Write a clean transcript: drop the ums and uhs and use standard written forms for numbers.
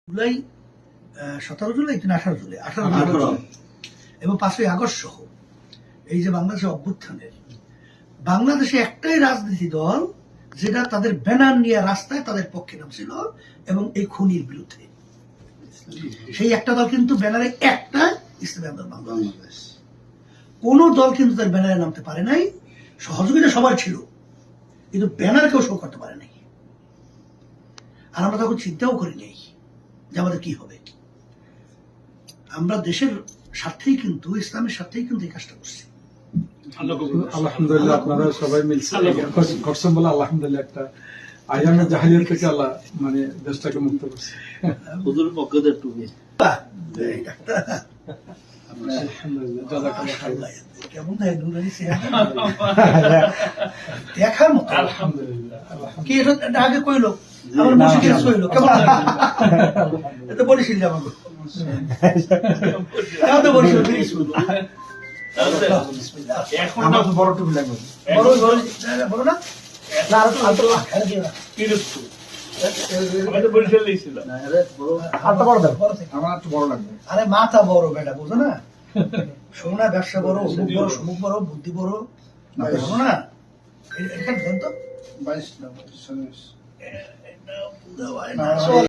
জুলাই 17 জুলাই 18 জুলাই 18 জুলাই এবং 5ই আগস্ট সহ এই যে বাংলাদেশের অভ্যুত্থানের বাংলাদেশে একটাই রাজনীতি দল যেটা তাদের ব্যানার নিয়ে রাস্তায় তাদের পক্ষে নামছিল এবং এই খুনির বিরুদ্ধে। সেই একটা দল কিন্তু ব্যানারে একটা ইসলামী আন্দোলন বাংলাদেশ। কোন দল কিন্তু তার ব্যানারে নামতে পারে নাই। সহযোগিতা সবার ছিল, কিন্তু ব্যানার কেউ শো করতে পারে নাই। আর আমরা তখন চিন্তাও করি নাই যে আমাদের কি হবে। আমরা দেশের স্বার্থেই কিন্তু, ইসলামের স্বার্থেই কিন্তু এই কাজটা করছি। আলহামদুলিল্লাহ, আপনারা সবাই মিলছে করছেন বলে আলহামদুলিল্লাহ একটা আইয়ামে জাহিলিয়াত থেকে আল্লাহ মানে দেশটাকে মুক্ত করছে। হুজুর পক্ষদের টুপি কেমন দেখার মতো। কি এটা আগে কইলো আমার মুশকিল কইলো কেমন এটা বলেছিল আমাকে তাহলে বলেছিল এখন আমার তো বড় টুপি লাগবে। বড় বড় বড় না না আর তো কিরস্তু আমাদের বরিশাল দিয়েছিল আরটা বড় দাও, আমার একটু বড় লাগবে। আরে মাথা বড় বেটা, বুঝো না? সোনা ব্যবসা বড়, অমুক বড়, সমুক বড়, বুদ্ধি বড়, বুঝো না? এটা তো 22 না 22